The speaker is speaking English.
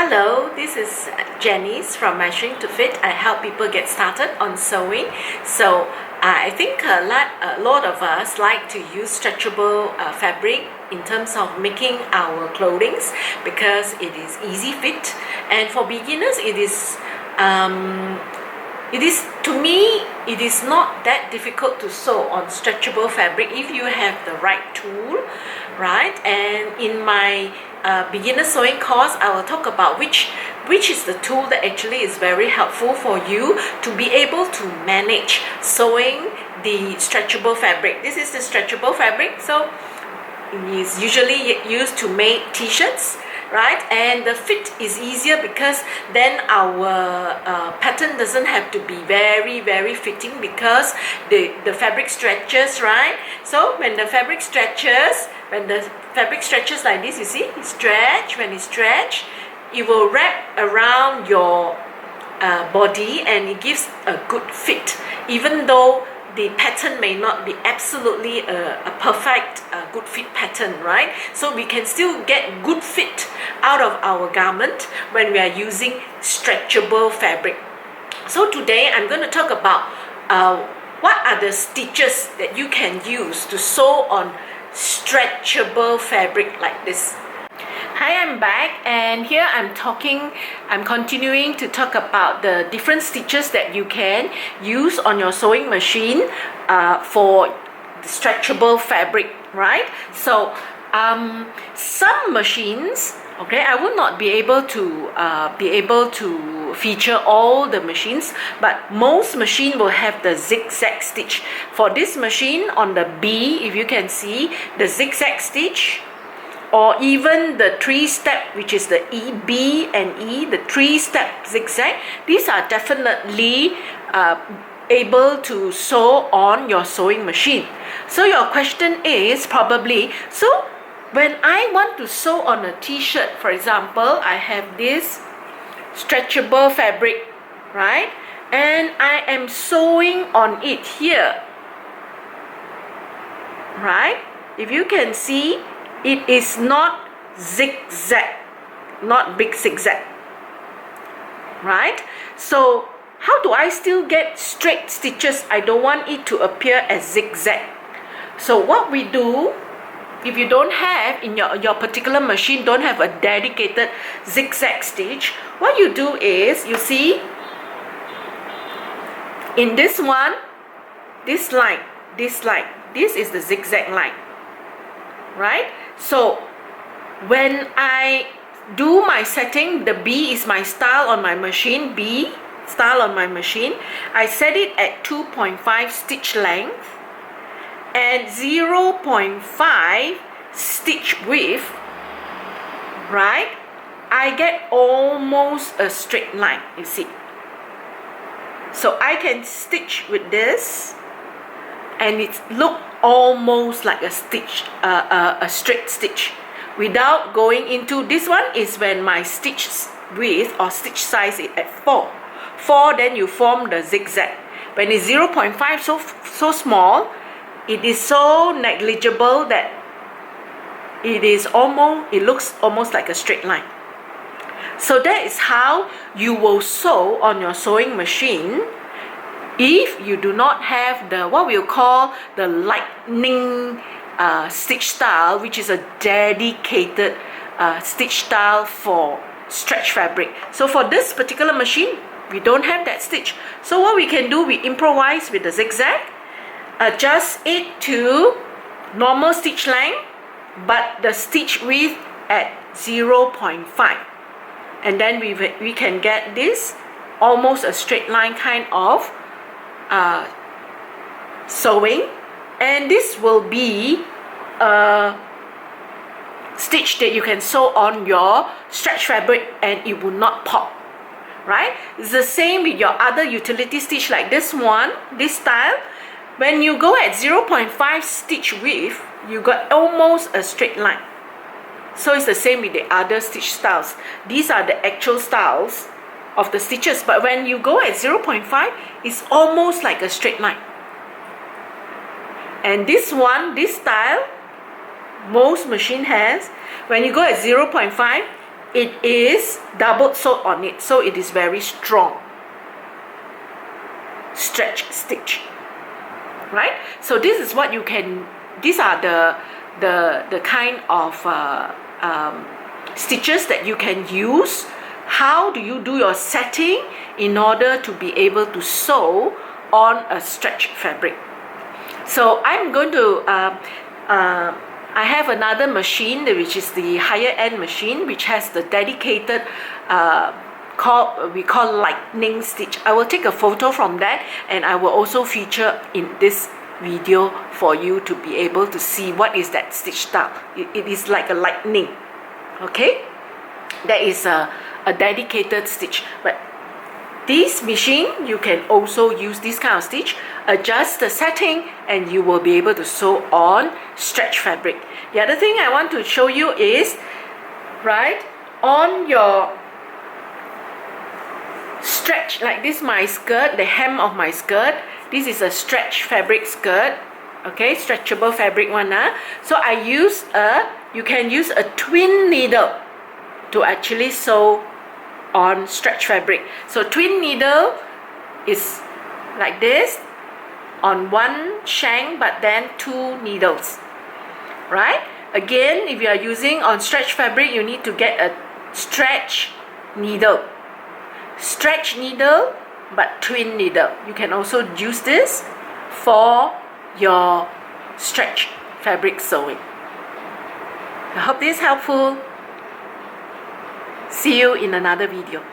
Hello, this is Janice from Measuring to Fit. I help people get started on sewing. So I think a lot of us like to use stretchable fabric in terms of making our clothing because it is easy fit, and for beginners it is to me it is not that difficult to sew on stretchable fabric if you have the right tool, right? And in my beginner sewing course, I will talk about which is the tool that actually is very helpful for you to be able to manage sewing the stretchable fabric. This is the stretchable fabric, so it is usually used to make t-shirts, right? And the fit is easier because then our pattern doesn't have to be very fitting because the fabric stretches, right? So when the fabric stretches, like this, you see, when it stretch, it will wrap around your body and it gives a good fit, even though the pattern may not be absolutely a perfect good fit pattern, right? So we can still get good fit out of our garment when we are using stretchable fabric. So today I'm going to talk about what are the stitches that you can use to sew on stretchable fabric like this. Hi, I'm back, and here I'm continuing to talk about the different stitches that you can use on your sewing machine for the stretchable fabric, right? So some machines, okay, I will not be able to feature all the machines, but most machine will have the zigzag stitch. For this machine on the B, if you can see the zigzag stitch, or even the 3-step, which is the B and E, the 3-step zigzag, these are definitely able to sew on your sewing machine. So your question is probably, so when I want to sew on a t-shirt, for example, I have this stretchable fabric, right? And I am sewing on it here, right? If you can see, it is not zigzag, not big zigzag, right? So how do I still get straight stitches? I don't want it to appear as zigzag. So what we do, if you don't have in your particular machine, don't have a dedicated zigzag stitch, what you do is, you see in this one, this line, this is the zigzag line, right? So when I do my setting, the B is my style on my machine, B style on my machine, I set it at 2.5 stitch length and 0.5 stitch width, right? I get almost a straight line, you see. So I can stitch with this and it look almost like a stitch, a straight stitch, without going into this one. Is when my stitch width or stitch size is at 4, then you form the zigzag. When it's 0.5, so small, it is so negligible that it looks almost like a straight line. So that is how you will sew on your sewing machine if you do not have the what we'll call the lightning stitch style, which is a dedicated stitch style for stretch fabric. So for this particular machine, we don't have that stitch. So what we can do, we improvise with the zigzag, adjust it to normal stitch length, but the stitch width at 0.5, and then we can get this almost a straight line kind of sewing, and this will be a stitch that you can sew on your stretch fabric and it will not pop, right? It's the same with your other utility stitch like this one, this style. When you go at 0.5 stitch width, you got almost a straight line. So it's the same with the other stitch styles. These are the actual styles of the stitches, but when you go at 0.5, it's almost like a straight line. And this style, most machine has, when you go at 0.5, it is double sewed on it, so it is very strong. Stretch stitch, right? So this is what you can, these are the kind of stitches that you can use. How do you do your setting in order to be able to sew on a stretch fabric? So I'm going to I have another machine, which is the higher end machine, which has the dedicated we call lightning stitch. I will take a photo from that, and I will also feature in this video for you to be able to see what is that stitch style. It is like a lightning. Okay, that is a dedicated stitch. But this machine, you can also use this kind of stitch, adjust the setting, and you will be able to sew on stretch fabric. The other thing I want to show you is, right, on your stretch, like this my skirt, the hem of my skirt, this is a stretch fabric skirt, okay, stretchable fabric one. So I use you can use a twin needle to actually sew on stretch fabric. So twin needle is like this, on one shank, but then two needles, right? Again, if you are using on stretch fabric, you need to get a stretch needle, but twin needle. You can also use this for your stretch fabric sewing. I hope this is helpful. See you in another video.